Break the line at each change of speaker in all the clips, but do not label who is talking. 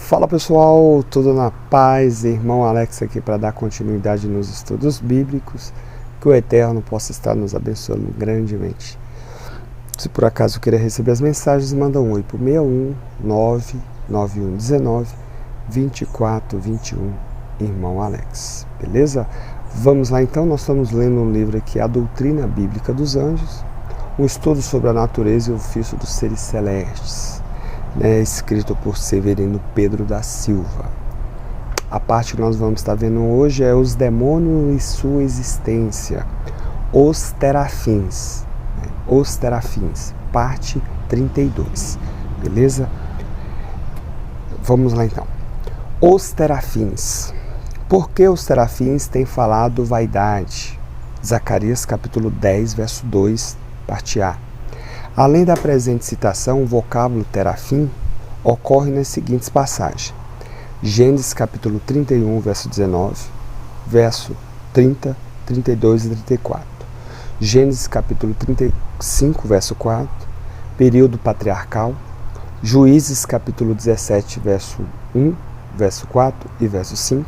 Fala pessoal, tudo na paz? Irmão Alex aqui para dar continuidade nos estudos bíblicos. Que o Eterno possa estar nos abençoando grandemente. Se por acaso querer receber as mensagens, manda um oi para o 61 99119 2421, Irmão Alex, beleza? Vamos lá então, nós estamos lendo um livro aqui, A Doutrina Bíblica dos Anjos, um estudo sobre a natureza e o ofício dos seres celestes, escrito por Severino Pedro da Silva. A parte que nós vamos estar vendo hoje é os demônios e sua existência, os terafins, parte 32, beleza? Vamos lá então. Os terafins. Por que os terafins têm falado vaidade? Zacarias capítulo 10, verso 2, parte A. Além da presente citação, o vocábulo terafim ocorre nas seguintes passagens. Gênesis capítulo 31, verso 19, verso 30, 32 e 34. Gênesis capítulo 35, verso 4, período patriarcal. Juízes capítulo 17, verso 1, verso 4 e verso 5.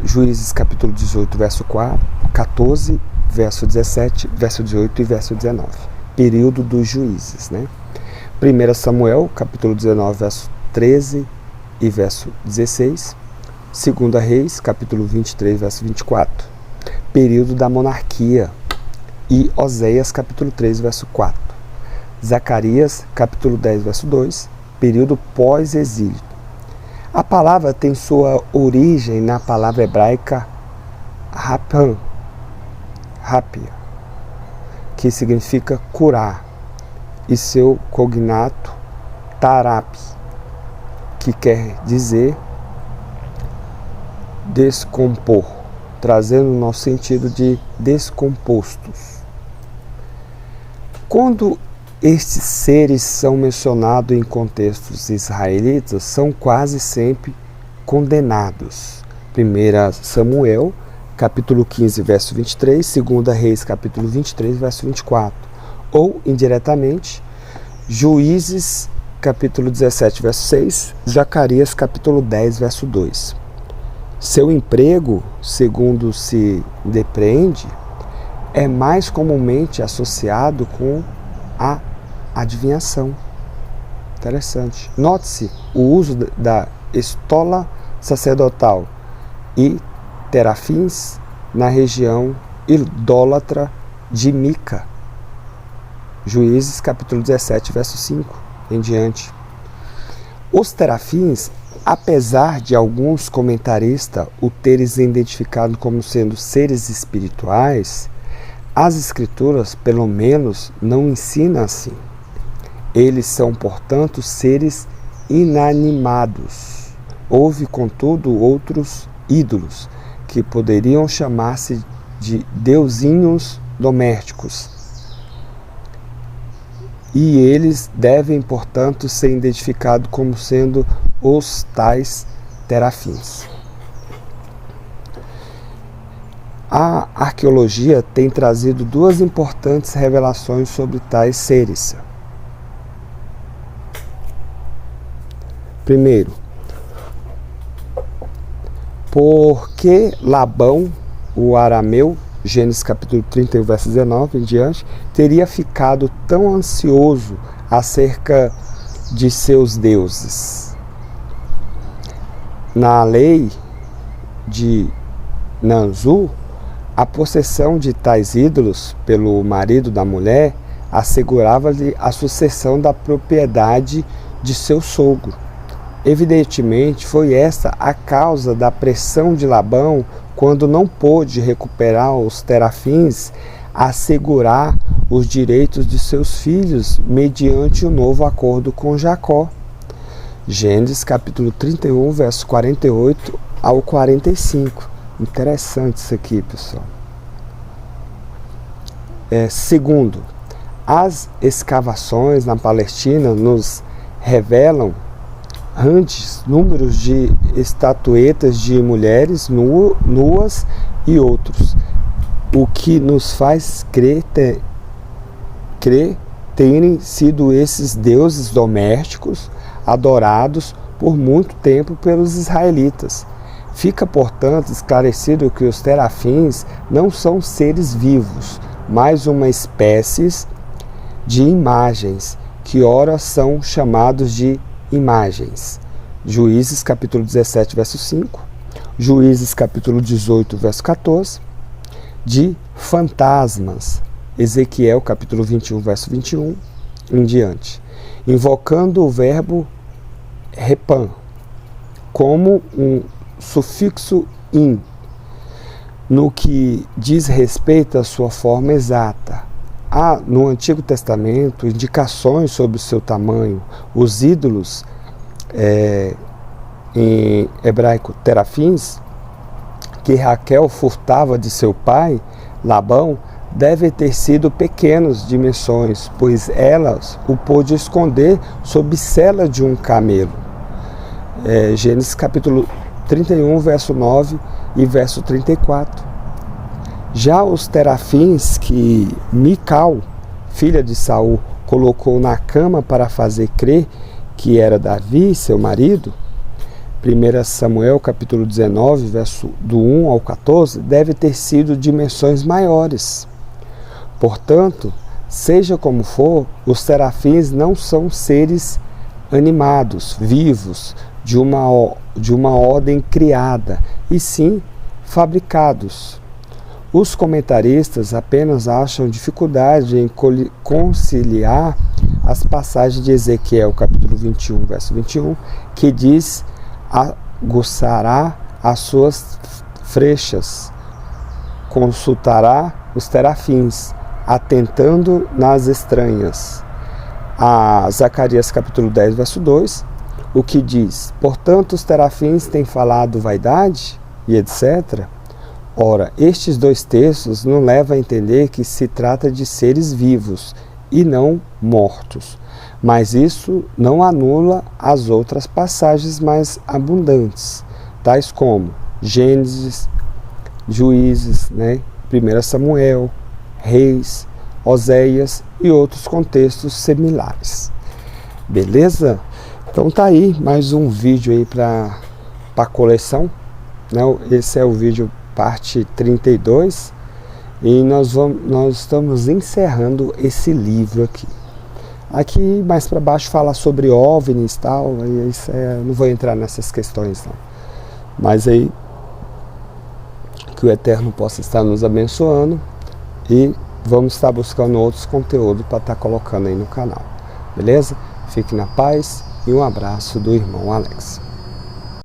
Juízes capítulo 18, verso 14, verso 17, verso 18 e verso 19. Período dos juízes, 1 Samuel, capítulo 19, verso 13 e verso 16. 2 Reis, capítulo 23, verso 24. Período da monarquia. E Oséias, capítulo 3, verso 4. Zacarias, capítulo 10, verso 2. Período pós-exílio. A palavra tem sua origem na palavra hebraica rapia, que significa curar, e seu cognato tarap, que quer dizer descompor, trazendo o nosso sentido de descompostos. Quando estes seres são mencionados em contextos israelitas, são quase sempre condenados. 1 Samuel, capítulo 15, verso 23, 2 Reis, capítulo 23, verso 24. Ou, indiretamente, Juízes, capítulo 17, verso 6, Zacarias, capítulo 10, verso 2. Seu emprego, segundo se depreende, é mais comumente associado com a adivinhação. Interessante. Note-se o uso da estola sacerdotal e terafins na região idólatra de Mica. Juízes capítulo 17, verso 5 em diante. Os terafins, apesar de alguns comentaristas o terem identificado como sendo seres espirituais, as escrituras, pelo menos, não ensinam assim. Eles são, portanto, seres inanimados. Houve, contudo, outros ídolos, que poderiam chamar-se de deusinhos domésticos. E eles devem, portanto, ser identificados como sendo os tais terafins. A arqueologia tem trazido duas importantes revelações sobre tais seres. Primeiro, por que Labão, o arameu, Gênesis capítulo 31, verso 19 em diante, teria ficado tão ansioso acerca de seus deuses? Na lei de Nanzu, a possessão de tais ídolos pelo marido da mulher assegurava-lhe a sucessão da propriedade de seu sogro. Evidentemente, foi esta a causa da pressão de Labão quando não pôde recuperar os terafins, assegurar os direitos de seus filhos mediante o novo acordo com Jacó. Gênesis capítulo 31, verso 48 ao 45. Interessante isso aqui, pessoal. Segundo, as escavações na Palestina nos revelam grandes números de estatuetas de mulheres nuas e outros, o que nos faz crer terem sido esses deuses domésticos adorados por muito tempo pelos israelitas. Fica, portanto, esclarecido que os terafins não são seres vivos, mas uma espécie de imagens, que ora são chamados de imagens. Juízes capítulo 17, verso 5, Juízes capítulo 18, verso 14, de fantasmas, Ezequiel capítulo 21, verso 21, em diante, invocando o verbo repam, como um sufixo in, no que diz respeito à sua forma exata. Há no Antigo Testamento indicações sobre o seu tamanho. Os ídolos, em hebraico terafins, que Raquel furtava de seu pai, Labão, devem ter sido pequenos dimensões, pois elas o pôde esconder sob sela de um camelo. Gênesis capítulo 31, verso 9 e verso 34. Já os terafins que Mical, filha de Saul, colocou na cama para fazer crer que era Davi, seu marido, 1 Samuel capítulo 19, verso do 1 ao 14, deve ter sido dimensões maiores. Portanto, seja como for, os terafins não são seres animados, vivos, de uma ordem criada, e sim fabricados. Os comentaristas apenas acham dificuldade em conciliar as passagens de Ezequiel capítulo 21, verso 21, que diz: aguçará as suas frechas, consultará os terafins, atentando nas estranhas. A Zacarias capítulo 10, verso 2, o que diz: portanto os terafins têm falado vaidade, e etc. Ora, estes dois textos nos levam a entender que se trata de seres vivos e não mortos. Mas isso não anula as outras passagens mais abundantes, tais como Gênesis, Juízes, 1 Samuel, Reis, Oséias e outros contextos similares. Beleza? Então tá aí mais um vídeo aí para a coleção. Esse é o vídeo parte 32 e nós estamos encerrando esse livro aqui. Aqui mais para baixo fala sobre OVNIs e tal, não vou entrar nessas questões não. Mas aí que o Eterno possa estar nos abençoando e vamos estar buscando outros conteúdos para estar colocando aí no canal. Beleza? Fique na paz e um abraço do irmão Alex.